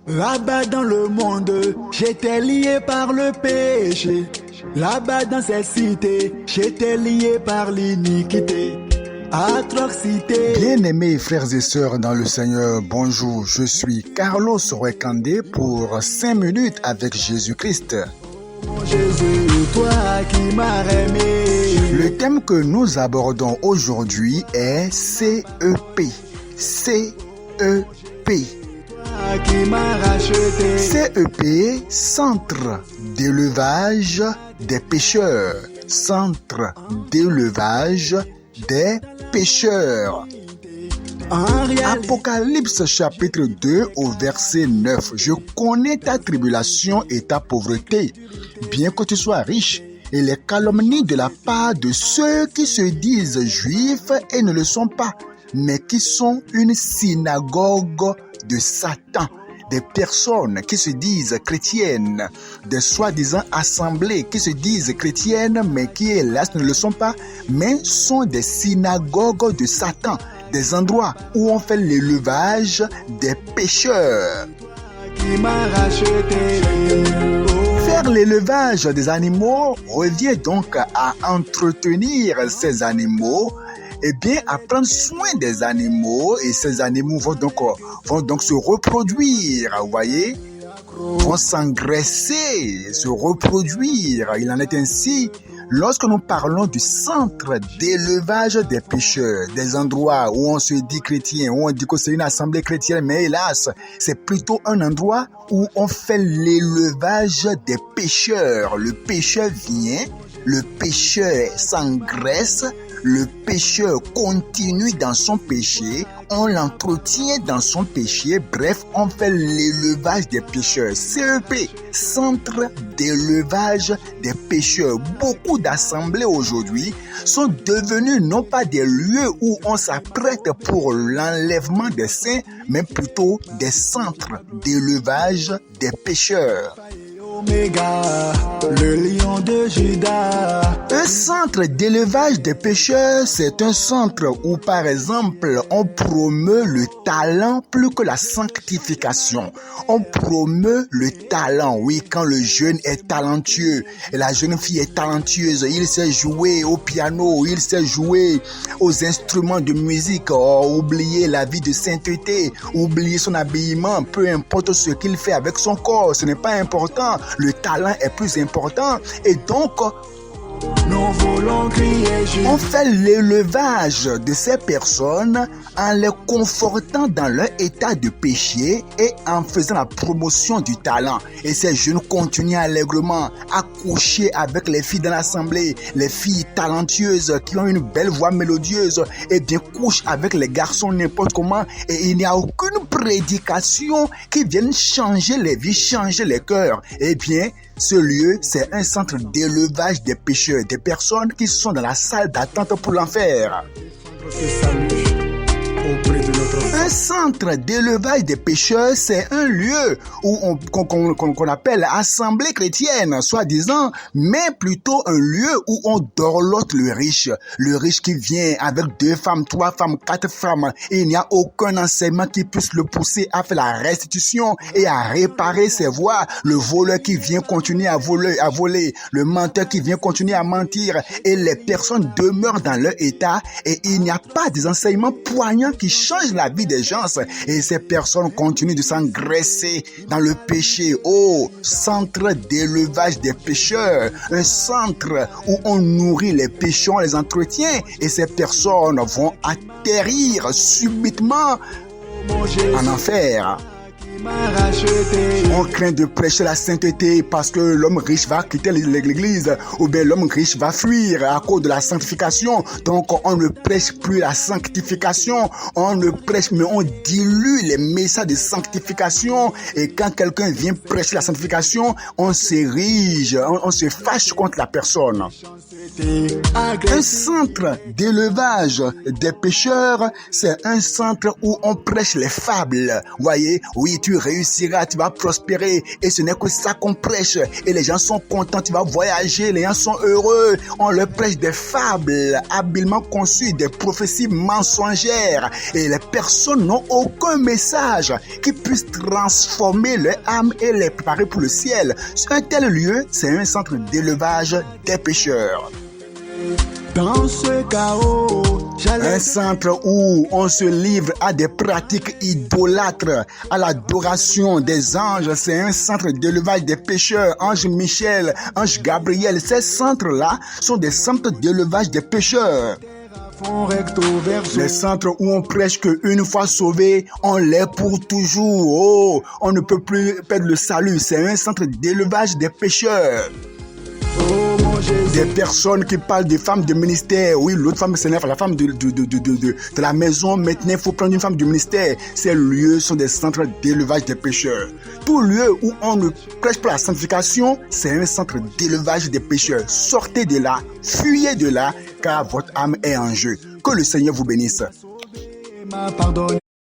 Là-bas dans le monde, j'étais lié par le péché. Là-bas dans cette cité, j'étais lié par l'iniquité. Atrocité. Bien-aimés frères et sœurs dans le Seigneur, bonjour, je suis Carlos Rekande pour 5 minutes avec Jésus-Christ. Jésus, toi qui m'as aimé. Le thème que nous abordons aujourd'hui est CEP. CEP. Qui m'a racheté. CEP, Centre d'élevage des pêcheurs. Centre d'élevage des pêcheurs. Apocalypse chapitre 2 au verset 9. Je connais ta tribulation et ta pauvreté, bien que tu sois riche, et les calomnies de la part de ceux qui se disent juifs et ne le sont pas, mais qui sont une synagogue de Satan. Des personnes qui se disent chrétiennes, des soi-disant assemblées qui se disent chrétiennes, mais qui hélas ne le sont pas, mais sont des synagogues de Satan, des endroits où on fait l'élevage des pécheurs. Qui m'a racheté. Faire l'élevage des animaux revient donc à entretenir ces animaux, et bien à prendre soin des animaux, et ces animaux vont donc se reproduire, vous voyez, vont s'engraisser, se reproduire. Il en est ainsi lorsque nous parlons du centre d'élevage des pécheurs, des endroits où on se dit chrétien, où on dit que c'est une assemblée chrétienne, mais hélas, c'est plutôt un endroit où on fait l'élevage des pécheurs. Le pécheur vient, le pécheur s'engraisse, le pécheur continue dans son péché, on l'entretient dans son péché, bref, on fait l'élevage des pécheurs. CEP, Centre d'élevage des pécheurs. Beaucoup d'assemblées aujourd'hui sont devenues non pas des lieux où on s'apprête pour l'enlèvement des saints, mais plutôt des centres d'élevage des pécheurs. Oméga, le lion de Juda. Un centre d'élevage des pêcheurs, c'est un centre où, par exemple, on promeut le talent plus que la sanctification. On promeut le talent, oui, quand le jeune est talentueux, et la jeune fille est talentueuse, il sait jouer au piano, il sait jouer aux instruments de musique, oublier la vie de sainteté, oublier son habillement, peu importe ce qu'il fait avec son corps, ce n'est pas important. Le talent est plus important et donc nous voulons crier Jésus. On fait l'élevage de ces personnes en les confortant dans leur état de péché et en faisant la promotion du talent. Et ces jeunes continuent allègrement à coucher avec les filles de l'assemblée, les filles talentueuses qui ont une belle voix mélodieuse, et bien couchent avec les garçons n'importe comment, et il n'y a aucune prédication qui vienne changer les vies, changer les cœurs. Eh bien, ce lieu, c'est un centre d'élevage des pécheurs, des personnes qui sont dans la salle d'attente pour l'enfer. Un centre d'élevage des pécheurs, c'est un lieu où qu'on appelle assemblée chrétienne, soi-disant, mais plutôt un lieu où on dorlote le riche qui vient avec 2 femmes, 3 femmes, 4 femmes, et il n'y a aucun enseignement qui puisse le pousser à faire la restitution et à réparer ses voies, le voleur qui vient continuer à voler, le menteur qui vient continuer à mentir, et les personnes demeurent dans leur état, et il n'y a pas des enseignements poignants qui changent la vie des gens, et ces personnes continuent de s'engraisser dans le péché. Oh, centre d'élevage des pécheurs, un centre où on nourrit les pécheurs, on les entretient, et ces personnes vont atterrir subitement en enfer. On craint de prêcher la sainteté parce que l'homme riche va quitter l'église, ou bien l'homme riche va fuir à cause de la sanctification. Donc on ne prêche plus la sanctification, on ne prêche, mais on dilue les messages de sanctification. Et quand quelqu'un vient prêcher la sanctification, on s'érige, on se fâche contre la personne. Un centre d'élevage des pêcheurs, c'est un centre où on prêche les fables. Voyez, oui, tu réussiras, tu vas prospérer. Et ce n'est que ça qu'on prêche. Et les gens sont contents, tu vas voyager, les gens sont heureux. On leur prêche des fables habilement conçues, des prophéties mensongères. Et les personnes n'ont aucun message qui puisse transformer leur âme et les préparer pour le ciel. Sur un tel lieu, c'est un centre d'élevage des pêcheurs. Dans ce chaos, un centre où on se livre à des pratiques idolâtres, à l'adoration des anges. C'est un centre d'élevage des pêcheurs. Ange Michel, Ange Gabriel, ces centres-là sont des centres d'élevage des pêcheurs. Les centres où on prêche qu'une fois sauvé, on l'est pour toujours. Oh, on ne peut plus perdre le salut. C'est un centre d'élevage des pêcheurs. Des personnes qui parlent des femmes de ministère. Oui, l'autre femme s'énerve, la femme de la maison. Maintenant, il faut prendre une femme du ministère. Ces lieux sont des centres d'élevage des pêcheurs. Tout lieu où on ne prêche pas la sanctification, c'est un centre d'élevage des pêcheurs. Sortez de là, fuyez de là, car votre âme est en jeu. Que le Seigneur vous bénisse.